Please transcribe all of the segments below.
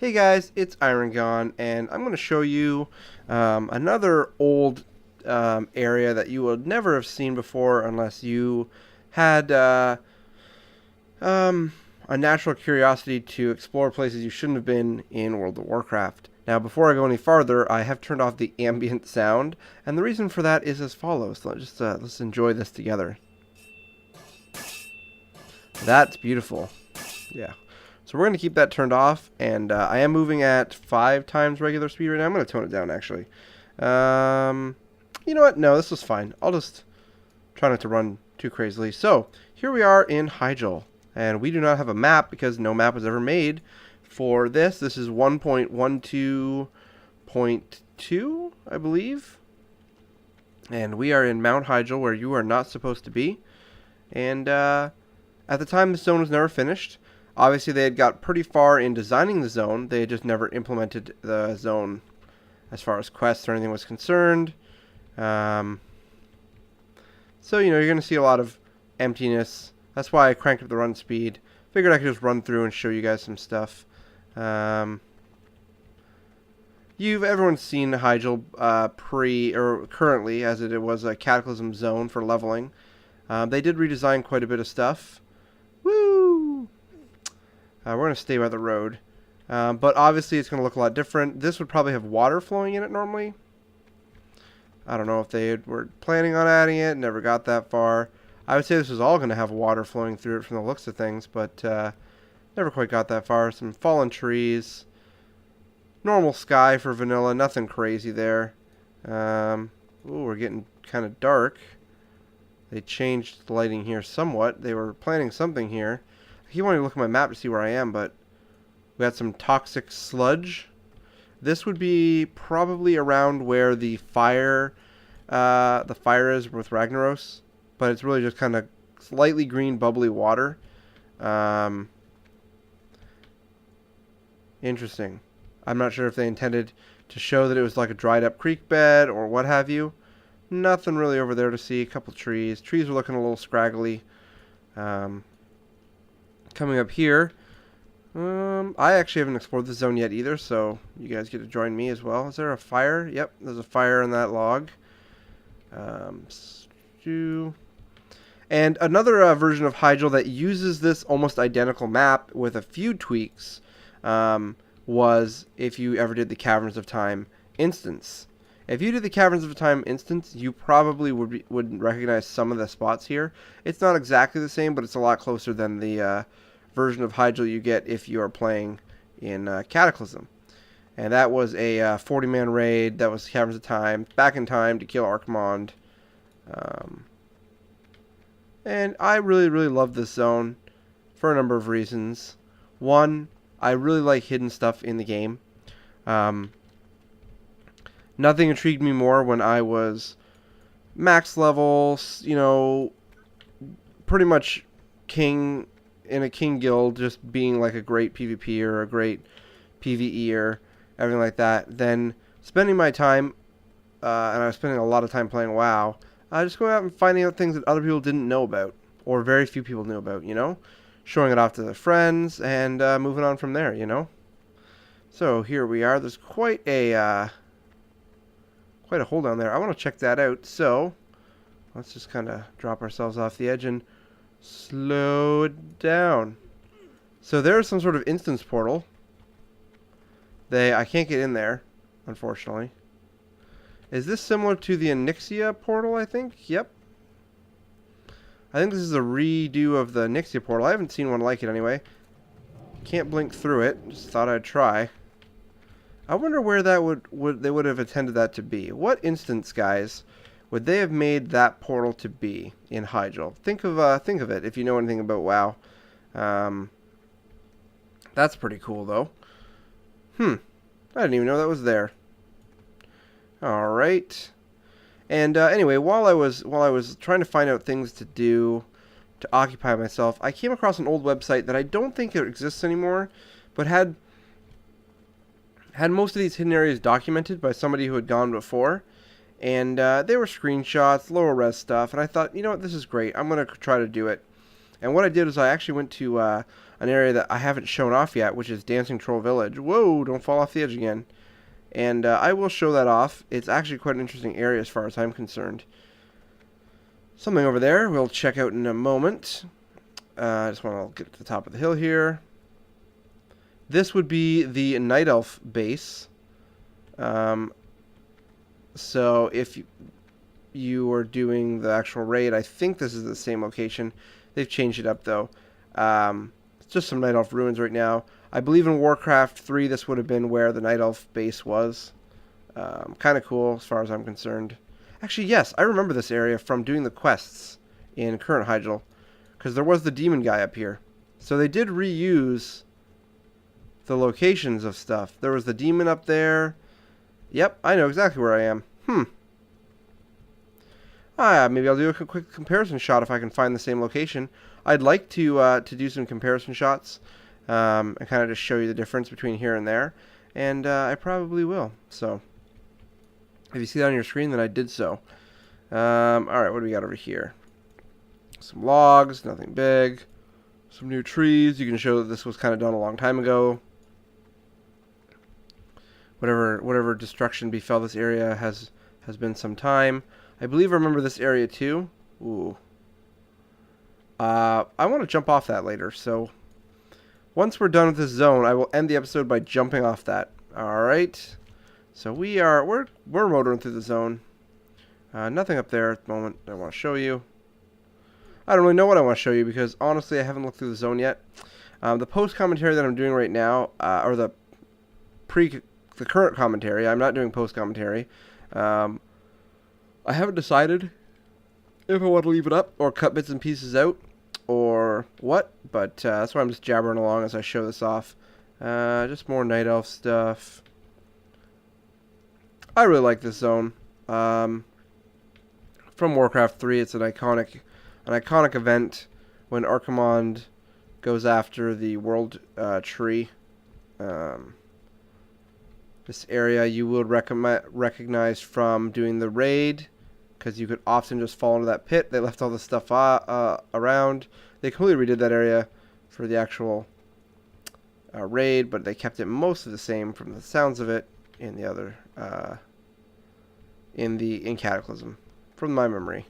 Hey guys, it's Iron Gone, and I'm going to show you another old area that you would never have seen before unless you had a natural curiosity to explore places you shouldn't have been in World of Warcraft. Now, before I go any farther, I have turned off the ambient sound, and the reason for that is as follows. Let's enjoy this together. That's beautiful. Yeah. So we're going to keep that turned off, and I am moving at 5 times regular speed right now. I'm going to tone it down, actually. You know what? No, this was fine. I'll just try not to run too crazily. So, here we are in Hyjal, and we do not have a map because no map was ever made for this. This is 1.12.2, I believe. And we are in Mount Hyjal, where you are not supposed to be. And at the time, the zone was never finished. Obviously, they had got pretty far in designing the zone. They had just never implemented the zone as far as quests or anything was concerned. So, you know, you're going to see a lot of emptiness. That's why I cranked up the run speed. Figured I could just run through and show you guys some stuff. Everyone's seen Hyjal currently, as it was a Cataclysm zone for leveling. They did redesign quite a bit of stuff. Woo! We're going to stay by the road. But obviously it's going to look a lot different. This would probably have water flowing in it normally. I don't know if they were planning on adding it. Never got that far. I would say this was all going to have water flowing through it from the looks of things. But never quite got that far. Some fallen trees. Normal sky for vanilla. Nothing crazy there. Ooh, we're getting kind of dark. They changed the lighting here somewhat. They were planning something here. I keep wanting to look at my map to see where I am, but we got some toxic sludge. This would be probably around where the fire is with Ragnaros, but it's really just kind of slightly green, bubbly water. Interesting. I'm not sure if they intended to show that it was like a dried up creek bed or what have you. Nothing really over there to see. A couple trees. Trees are looking a little scraggly. Coming up here, I actually haven't explored this zone yet either, so you guys get to join me as well. Is there a fire? Yep, there's a fire in that log. Stew. And another version of Hyjal that uses this almost identical map with a few tweaks was if you ever did the Caverns of Time instance. If you did the Caverns of Time instance, you probably would recognize some of the spots here. It's not exactly the same, but it's a lot closer than the version of Hyjal you get if you are playing in Cataclysm. And that was a 40-man raid. That was Caverns of Time, back in time to kill Archimonde. And I really, really love this zone for a number of reasons. One, I really like hidden stuff in the game. Nothing intrigued me more when I was max level, you know, pretty much king in a king guild, just being like a great PvP or a great PvE or everything like that, then spending my time, and I was spending a lot of time playing WoW, just going out and finding out things that other people didn't know about, or very few people knew about, you know? Showing it off to their friends, and moving on from there, you know? So, here we are. There's quite a hole down there. I want to check that out, so let's just kind of drop ourselves off the edge and slow it down. So there's some sort of instance portal. I can't get in there, unfortunately. Is this similar to the Onyxia portal, I think? Yep. I think this is a redo of the Onyxia portal. I haven't seen one like it anyway. Can't blink through it. Just thought I'd try. I wonder where that they would have intended that to be. What instance, guys, would they have made that portal to be in Hyjal? Think of it if you know anything about WoW. That's pretty cool, though. I didn't even know that was there. All right. And anyway, while I was trying to find out things to do to occupy myself, I came across an old website that I don't think it exists anymore, but had most of these hidden areas documented by somebody who had gone before, and they were screenshots, lower res stuff, and I thought, you know what, this is great. I'm going to try to do it. And what I did is I actually went to an area that I haven't shown off yet, which is Dancing Troll Village. Whoa, don't fall off the edge again. And I will show that off. It's actually quite an interesting area as far as I'm concerned. Something over there we'll check out in a moment. I just want to get to the top of the hill here. This would be the Night Elf base. So if you are doing the actual raid, I think this is the same location. They've changed it up though. It's just some Night Elf ruins right now. I believe in Warcraft 3 this would have been where the Night Elf base was. Kind of cool as far as I'm concerned. Actually, yes, I remember this area from doing the quests in current Hyjal, because there was the demon guy up here. So they did reuse the locations of stuff. There was the demon up there. Yep, I know exactly where I am. Maybe I'll do a quick comparison shot if I can find the same location. I'd like to do some comparison shots and kind of just show you the difference between here and there. And I probably will. So if you see that on your screen, then I did so. Alright, what do we got over here? Some logs, nothing big. Some new trees. You can show that this was kind of done a long time ago. Whatever destruction befell this area has been some time. I believe I remember this area too. Ooh. I want to jump off that later, so once we're done with this zone, I will end the episode by jumping off that. Alright. So we're motoring through the zone. Nothing up there at the moment I want to show you. I don't really know what I want to show you because honestly I haven't looked through the zone yet. The post commentary that I'm doing right now, or the current commentary, I'm not doing post commentary. I haven't decided if I want to leave it up or cut bits and pieces out or what, but that's why I'm just jabbering along as I show this off. Just more Night Elf stuff. I really like this zone. From Warcraft 3, it's an iconic event when Archimonde goes after the world tree. This area you will recognize from doing the raid, because you could often just fall into that pit. They left all the stuff around. They completely redid that area for the actual raid, but they kept it mostly the same from the sounds of it in the other in Cataclysm, from my memory.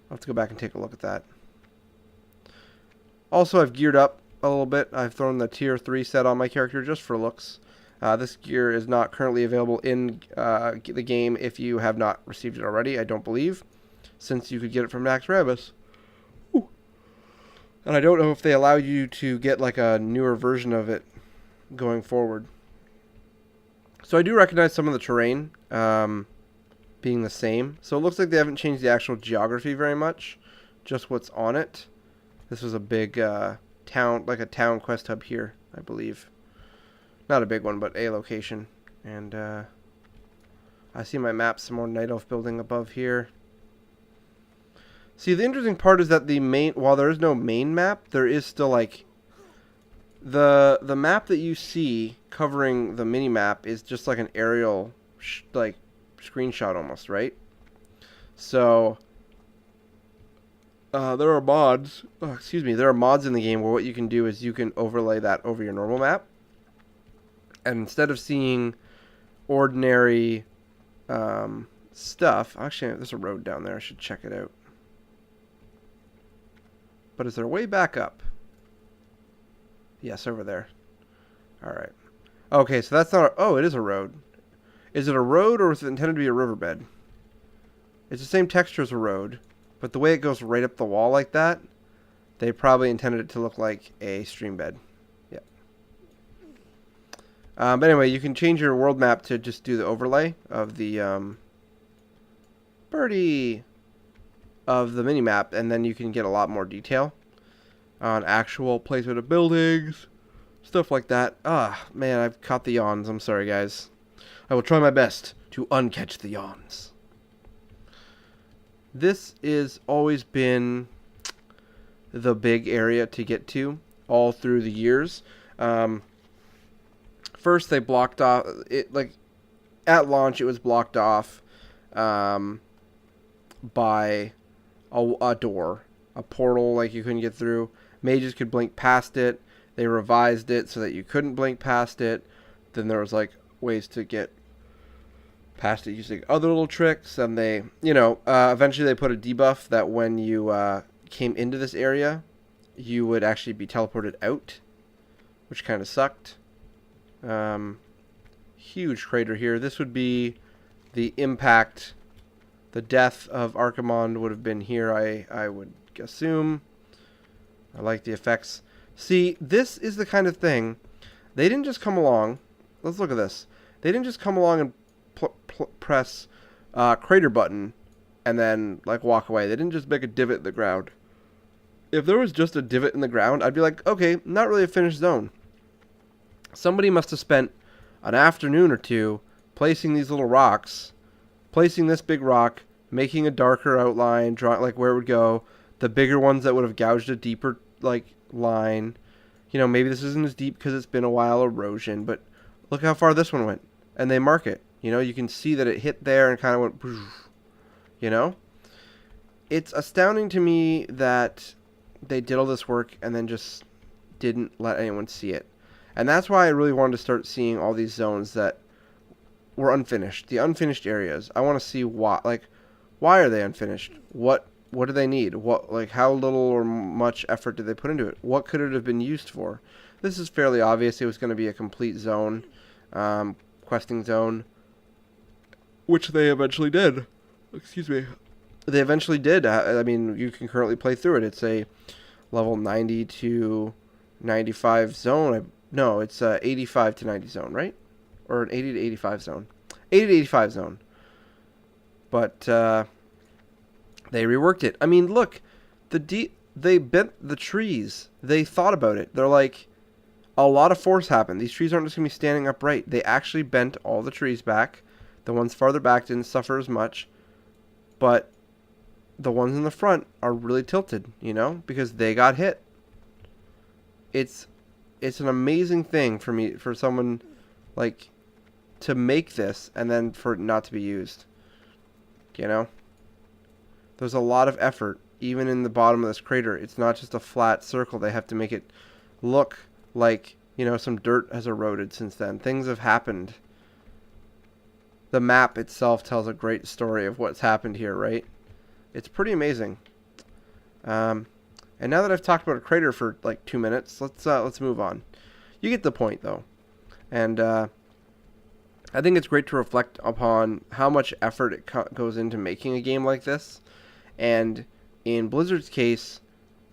I'll have to go back and take a look at that. Also, I've geared up a little bit. I've thrown the tier 3 set on my character just for looks. This gear is not currently available in the game if you have not received it already, I don't believe, since you could get it from Nax Rabus. Ooh. And I don't know if they allow you to get like a newer version of it going forward. So I do recognize some of the terrain being the same. So it looks like they haven't changed the actual geography very much, just what's on it. This was a big town, like a town quest hub here, I believe. Not a big one, but a location. And I see my map, some more Night Elf building above here. See, the interesting part is that while there is no main map, there is still like the map that you see covering the mini map is just like an aerial screenshot almost, right? So there are mods. There are mods in the game where what you can do is you can overlay that over your normal map. And instead of seeing ordinary stuff... Actually, there's a road down there. I should check it out. But is there a way back up? Yes, over there. Alright. Okay, so that's not... Oh, it is a road. Is it a road or is it intended to be a riverbed? It's the same texture as a road. But the way it goes right up the wall like that, they probably intended it to look like a stream bed. But anyway, you can change your world map to just do the overlay of the mini-map, and then you can get a lot more detail on actual placement of buildings, stuff like that. Man, I've caught the yawns. I'm sorry, guys. I will try my best to uncatch the yawns. This has always been the big area to get to all through the years. First, they blocked off it. Like at launch, it was blocked off by a door, a portal like you couldn't get through. Mages could blink past it. They revised it so that you couldn't blink past it. Then there was like ways to get past it using other little tricks, and they, eventually they put a debuff that when you came into this area, you would actually be teleported out, which kind of sucked. Huge crater here. This would be the impact. The death of Archimonde would have been here, I would assume. I like the effects. See, this is the kind of thing. They didn't just come along. Let's look at this. They didn't just come along and press crater button and then like walk away. They didn't just make a divot in the ground. If there was just a divot in the ground, I'd be like, okay, not really a finished zone. Somebody must have spent an afternoon or two placing these little rocks, placing this big rock, making a darker outline, drawing like where it would go, the bigger ones that would have gouged a deeper like line. Maybe this isn't as deep because it's been a while, erosion, but look how far this one went. And they mark it. You can see that it hit there and kind of went, It's astounding to me that they did all this work and then just didn't let anyone see it. And that's why I really wanted to start seeing all these zones that were unfinished. The unfinished areas. I want to see why. Like, why are they unfinished? What do they need? How little or much effort did they put into it? What could it have been used for? This is fairly obvious. It was going to be a complete zone, questing zone, which they eventually did. Excuse me. They eventually did. I mean, you can currently play through it. It's a level 90 to 95 zone. No, it's 85 to 90 zone, right? Or an 80 to 85 zone. 80 to 85 zone. But they reworked it. I mean, look, they bent the trees. They thought about it. They're like, a lot of force happened. These trees aren't just going to be standing upright. They actually bent all the trees back. The ones farther back didn't suffer as much. But the ones in the front are really tilted, because they got hit. It's an amazing thing for someone like to make this and then for it not to be used. There's a lot of effort even in the bottom of this crater. It's not just a flat circle. They have to make it look like, some dirt has eroded since then. Things have happened. The map itself tells a great story of what's happened here, right? It's pretty amazing. And now that I've talked about a crater for like 2 minutes, let's move on. You get the point, though. And I think it's great to reflect upon how much effort it goes into making a game like this. And in Blizzard's case,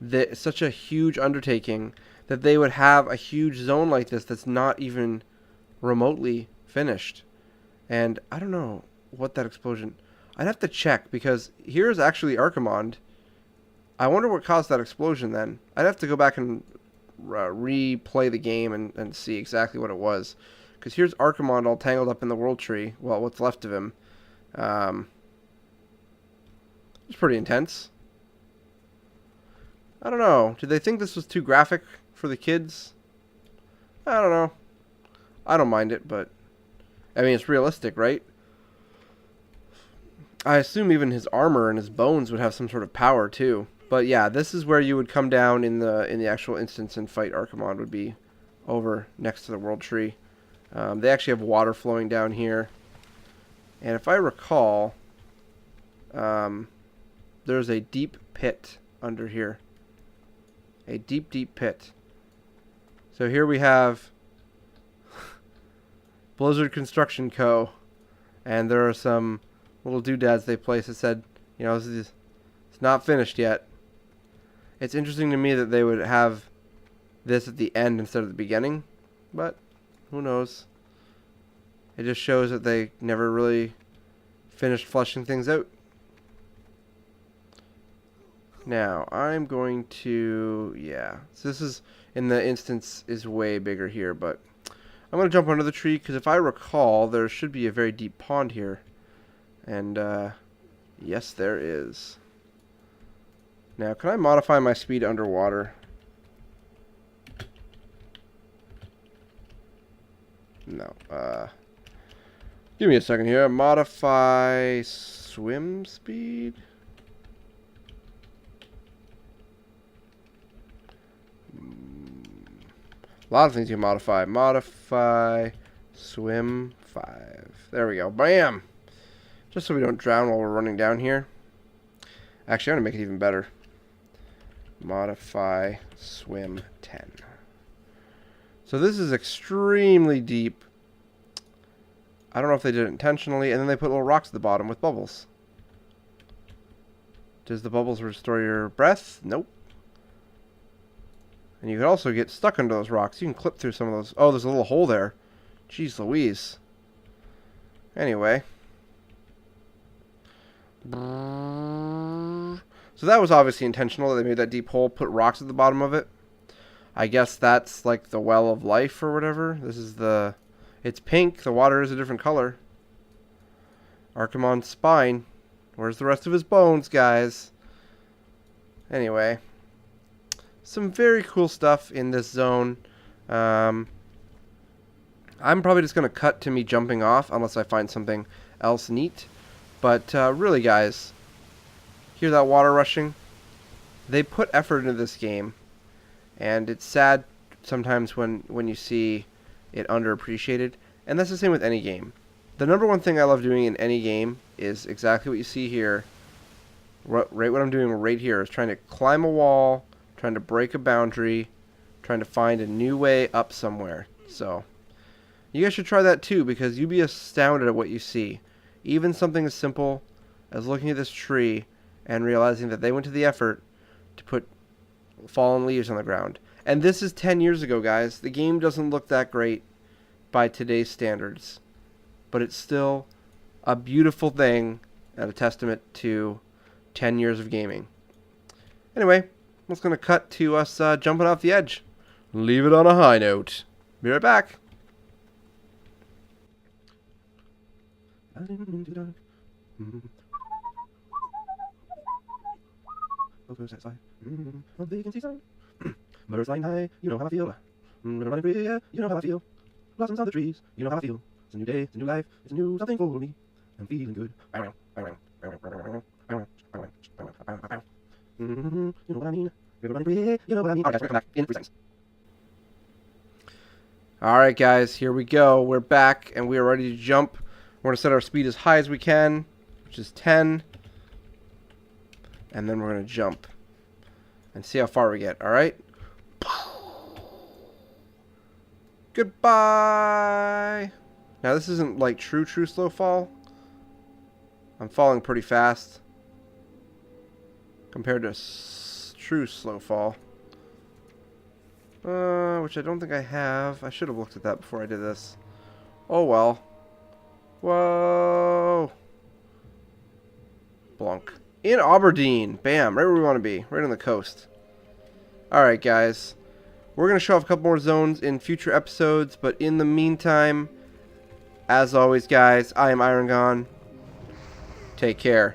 it's such a huge undertaking that they would have a huge zone like this that's not even remotely finished. And I don't know what that explosion... I'd have to check, because here's actually Archimonde. I wonder what caused that explosion then. I'd have to go back and replay the game and see exactly what it was. Because here's Archimonde all tangled up in the world tree. Well, what's left of him. It's pretty intense. I don't know. Did they think this was too graphic for the kids? I don't know. I don't mind it, but... I mean, it's realistic, right? I assume even his armor and his bones would have some sort of power, too. But yeah, this is where you would come down in the actual instance and fight Archimonde, would be over next to the world tree. They actually have water flowing down here. And if I recall, there's a deep pit under here. A deep, deep pit. So here we have Blizzard Construction Co. And there are some little doodads they placed that said, it's not finished yet. It's interesting to me that they would have this at the end instead of the beginning. But who knows? It just shows that they never really finished fleshing things out. Now, I'm going to... Yeah. So this is... In the instance is way bigger here, but... I'm going to jump under the tree, because if I recall, there should be a very deep pond here. And, yes, there is. Now, can I modify my speed underwater? No. Give me a second here. Modify swim speed. A lot of things you can modify. Modify swim 5. There we go. Bam! Just so we don't drown while we're running down here. Actually, I'm going to make it even better. Modify swim 10. So this is extremely deep. I don't know if they did it intentionally. And then they put little rocks at the bottom with bubbles. Does the bubbles restore your breath? Nope. And you can also get stuck under those rocks. You can clip through some of those. Oh, there's a little hole there. Jeez Louise. Anyway. So that was obviously intentional. They made that deep hole, put rocks at the bottom of it. I guess that's like the well of life or whatever. This is the... It's pink. The water is a different color. Archimon's spine. Where's the rest of his bones, guys? Anyway. Some very cool stuff in this zone. I'm probably just going to cut to me jumping off unless I find something else neat. But really, guys, hear that water rushing? They put effort into this game. And it's sad sometimes when you see it underappreciated. And that's the same with any game. The number one thing I love doing in any game is exactly what you see here. Right what I'm doing right here is trying to climb a wall, trying to break a boundary, trying to find a new way up somewhere. So, you guys should try that too, because you'd be astounded at what you see. Even something as simple as looking at this tree and realizing that they went to the effort to put fallen leaves on the ground. And this is 10 years ago, guys. The game doesn't look that great by today's standards. But it's still a beautiful thing and a testament to 10 years of gaming. Anyway, I'm just going to cut to us jumping off the edge. Leave it on a high note. Be right back. Birds flying high, you know how I feel. River running free, you know how I feel. Blossoms on the trees, you know how I feel. It's a new day, it's a new life, it's a new something for me. I'm feeling good. You know what I mean? River running free, you know what I mean. Alright, guys, we're gonna come back in 3 seconds. Alright, guys, here we go. We're back, and we are ready to jump. We're going to set our speed as high as we can, which is 10. And then we're going to jump. And see how far we get, alright? Goodbye! Now, this isn't like true slow fall. I'm falling pretty fast compared to true slow fall. Which I don't think I have. I should have looked at that before I did this. Oh well. Whoa! Blunk. In Aberdeen. Bam. Right where we want to be. Right on the coast. Alright, guys. We're going to show off a couple more zones in future episodes. But in the meantime, as always, guys, I am Iron Gone. Take care.